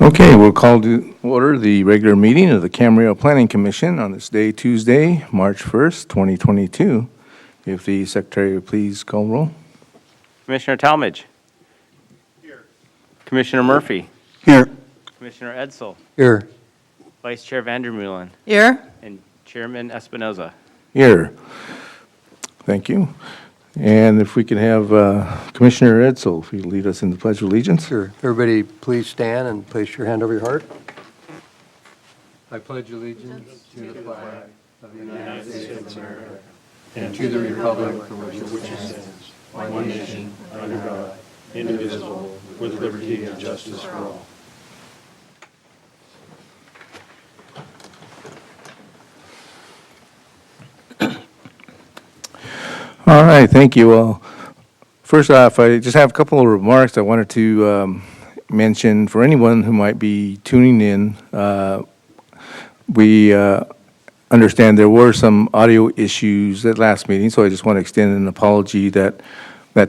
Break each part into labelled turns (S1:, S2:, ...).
S1: Okay, we'll call to order the regular meeting of the Camarillo Planning Commission on this day, Tuesday, March 1st, 2022. If the secretary would please call roll.
S2: Commissioner Talmadge. Here. Commissioner Murphy.
S3: Here.
S2: Commissioner Edsel.
S3: Here.
S2: Vice Chair Vandermeulen.
S4: Here.
S2: And Chairman Espinoza.
S1: Here. Thank you. And if we could have Commissioner Edsel, if you lead us in the Pledge of Allegiance.
S3: Sure. Everybody, please stand and place your hand over your heart. I pledge allegiance to the flag of the United States of America and to the republic for which it stands, one nation, under God, indivisible, with liberty and justice for all.
S1: All right, thank you. Well, first off, I just have a couple of remarks I wanted to mention for anyone who might be tuning in. We understand there were some audio issues at last meeting, so I just want to extend an apology that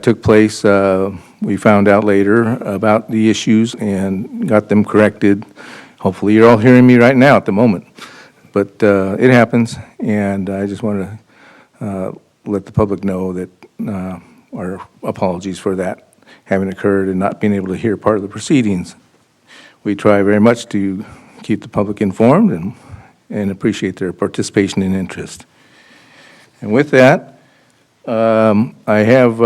S1: took place. We found out later about the issues and got them corrected. Hopefully you're all hearing me right now at the moment. But it happens, and I just want to let the public know that our apologies for that having occurred and not being able to hear part of the proceedings. We try very much to keep the public informed and appreciate their participation and interest. And with that, I have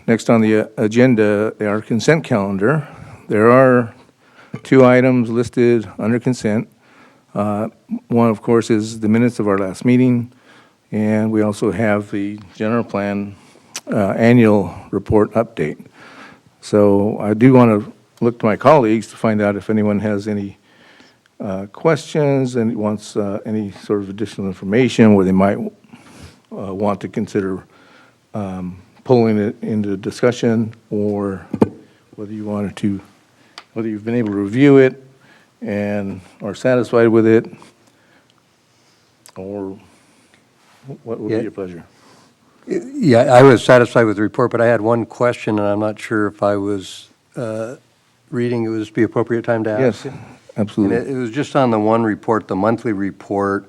S1: next on the agenda our consent calendar. There are two items listed under consent. One, of course, is the minutes of our last meeting. And we also have the general plan annual report update. So I do want to look to my colleagues to find out if anyone has any questions and wants any sort of additional information where they might want to consider pulling it into discussion, or whether you've been able to review it and are satisfied with it, or what would be your pleasure?
S3: Yeah, I was satisfied with the report, but I had one question, and I'm not sure if I was reading it would be appropriate time to ask.
S1: Yes, absolutely.
S3: And it was just on the one report, the monthly report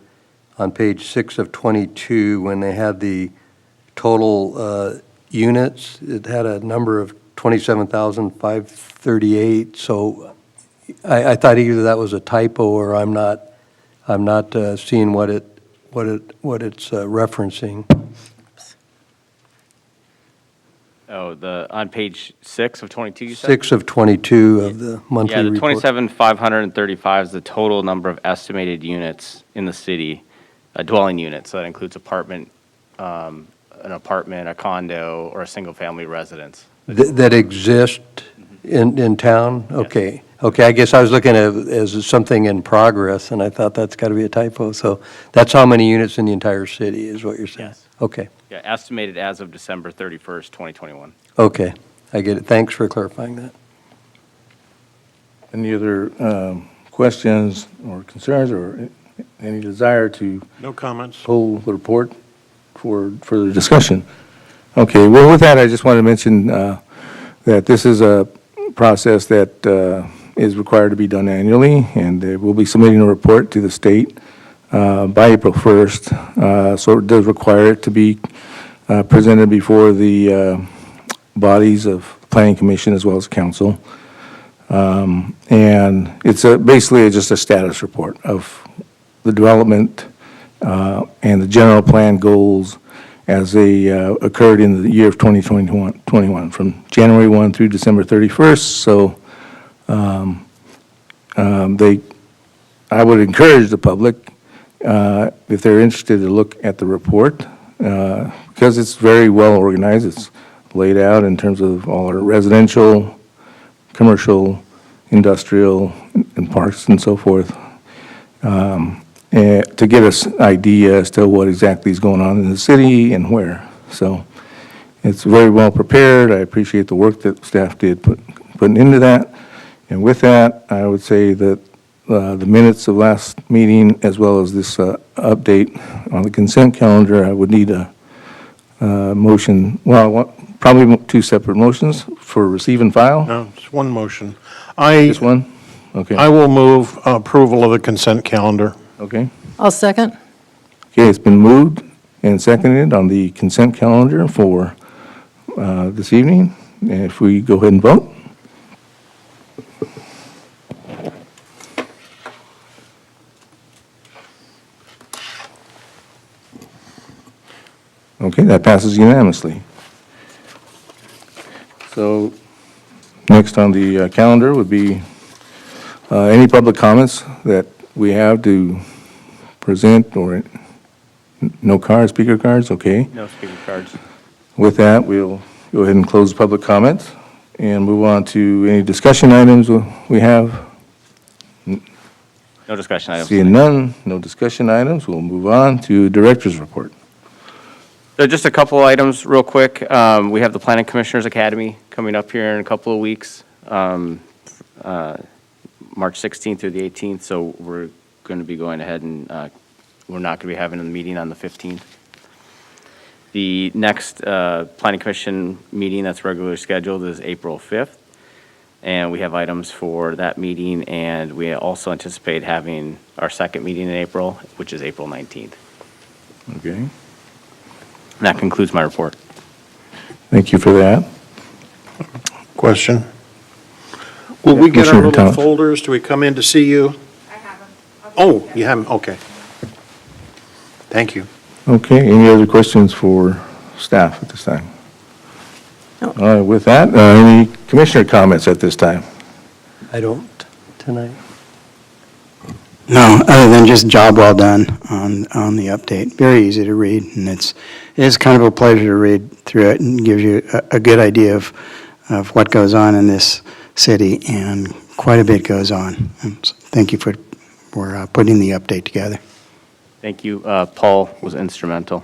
S3: on page 6 of 22, when they had the total units. It had a number of 27,538. So I thought either that was a typo or I'm not seeing what it's referencing.
S2: Oh, on page 6 of 22, you said?
S3: 6 of 22 of the monthly
S2: Yeah, the
S3: report.
S2: 27,535 is the total number of estimated units in the city, dwelling units. So that includes an apartment, a condo, or a single-family residence.
S3: That exist in town? Okay. Okay, I guess I was looking at it as something in progress, and I thought that's got to be a typo. So that's how many units in the entire city is what you're saying?
S2: Yes.
S3: Okay.
S2: Yeah, estimated as of December 31st, 2021.
S3: Okay, I get it. Thanks for clarifying that.
S1: Any other questions or concerns or any desire to
S5: No comments.
S1: pull the report for further discussion? Okay, well, with that, I just want to mention that this is a process that is required to be done annually, and we'll be submitting a report to the state by April 1st. So it does require it to be presented before the bodies of Planning Commission as well as Council. And it's basically just a status report of the development and the general plan goals as they occurred in the year of 2021 from January 1 through December 31st. So I would encourage the public, if they're interested, to look at the report because it's very well organized. It's laid out in terms of all our residential, commercial, industrial, and parks and so forth, and to get us an idea as to what exactly is going on in the city and where. So it's very well prepared. I appreciate the work that staff did putting into that. And with that, I would say that the minutes of last meeting, as well as this update on the consent calendar, I would need a motion. Well, probably two separate motions for receive and file.
S5: No, it's one motion.
S1: Just one? Okay,
S4: I will move approval of the consent calendar.
S1: okay.
S5: I'll second.
S1: Okay, it's been moved and seconded on the consent calendar for this evening. And if we go ahead and vote. Okay, that passes unanimously. So next on the calendar would be any public comments that we have to present, or no cards, speaker cards, okay.
S2: No speaker cards.
S1: With that, we'll go ahead and close public comments and move on to any discussion items we have.
S2: No discussion items.
S1: Seeing none, no discussion items, we'll move on to director's report.
S2: So just a couple items real quick. We have the Planning Commissioners Academy coming up here in a couple of weeks, March 16th through the 18th. So we're going to be going ahead and we're not going to be having a meeting on the 15th. The next Planning Commission meeting that's regularly scheduled is April 5th. And we have items for that meeting, and we also anticipate having our second meeting in April, which is April 19th.
S1: Okay,
S2: And that concludes my report.
S1: thank you for that.
S4: Question? Will we get our
S1: Commissioner
S4: little
S1: Talent.
S4: folders? Do we come in to see you?
S6: I have them.
S4: Oh, you haven't, okay. Thank you.
S1: Okay, any other questions for staff at this time?
S5: No.
S1: All right, with that, any commissioner comments at this time?
S3: I don't tonight.
S7: No, other than just job well done on the update. Very easy to read, and it is kind of a pleasure to read through it, and gives you a good idea of what goes on in this city, and quite a bit goes on. And so thank you for putting the update together.
S2: Thank you. Paul was instrumental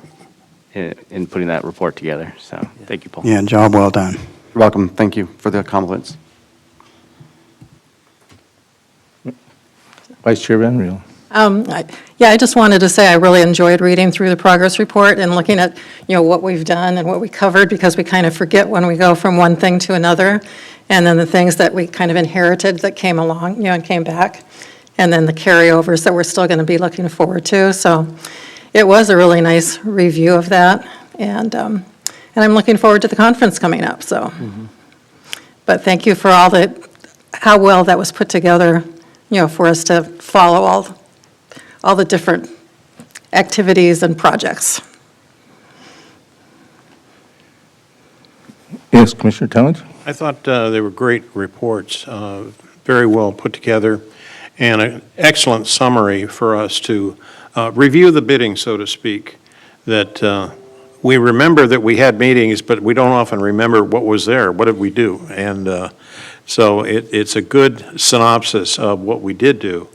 S2: in putting that report together, so thank you, Paul.
S7: Yeah, job well done.
S8: You're welcome. Thank you for the compliments.
S1: Vice Chair Van Riel.
S5: I just wanted to say I really enjoyed reading through the progress report and looking at, what we've done and what we covered, because we kind of forget when we go from one thing to another, and then the things that we kind of inherited that came along, and came back, and then the carryovers that we're still going to be looking forward to. So it was a really nice review of that, and I'm looking forward to the conference coming up, so. But thank you for how well that was put together, for us to follow all the different activities and projects.
S1: Yes, Commissioner Talent?
S4: I thought they were great reports, very well put together, and an excellent summary for us to review the bidding, so to speak, that we remember that we had meetings, but we don't often remember what was there, what did we do? And so it's a good synopsis of what we did do,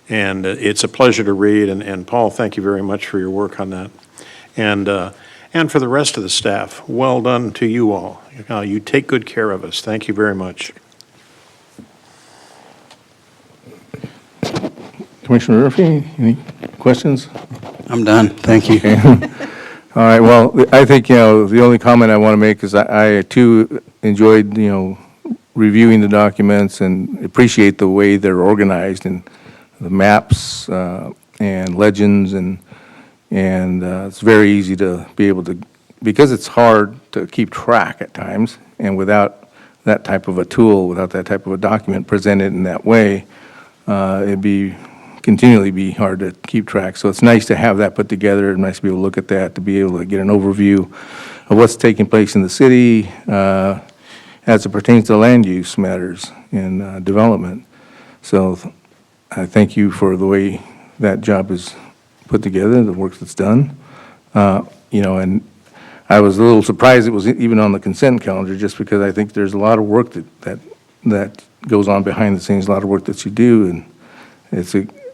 S4: and it's a pleasure to read, and Paul, thank you very much for your work on that. And for the rest of the staff, well done to you all. You take good care of us. Thank you very much.
S1: Commissioner Murphy, any questions?
S7: I'm done. Thank you.
S1: All right, well, I think, the only comment I want to make is I too enjoyed, reviewing the documents and appreciate the way they're organized, and the maps and legends, and it's very easy to be able to, because it's hard to keep track at times, and without that type of a tool, without that type of a document presented in that way, it'd continually be hard to keep track. So it's nice to have that put together, and nice to be able to look at that, to be able to get an overview of what's taking place in the city as it pertains to land use matters and development. So I thank you for the way that job is put together, the work that's done. And I was a little surprised it was even on the consent calendar, just because I think there's a lot of work that goes on behind the scenes, a lot of work that you do, and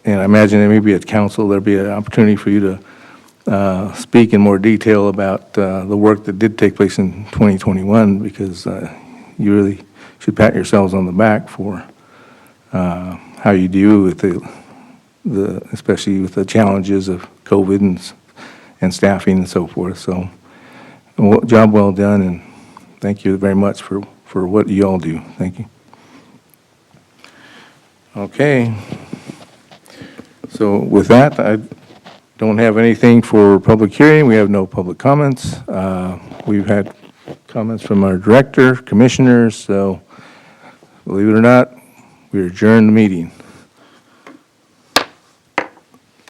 S1: and I imagine there may be at council, there'll be an opportunity for you to speak in more detail about the work that did take place in 2021, because you really should pat yourselves on the back for how you deal with especially with the challenges of COVID and staffing and so forth. So, job well done, and thank you very much for what you all do. Thank you. Okay. So with that, I don't have anything for public hearing. We have no public comments. We've had comments from our director, commissioners, so believe it or not, we adjourned the meeting.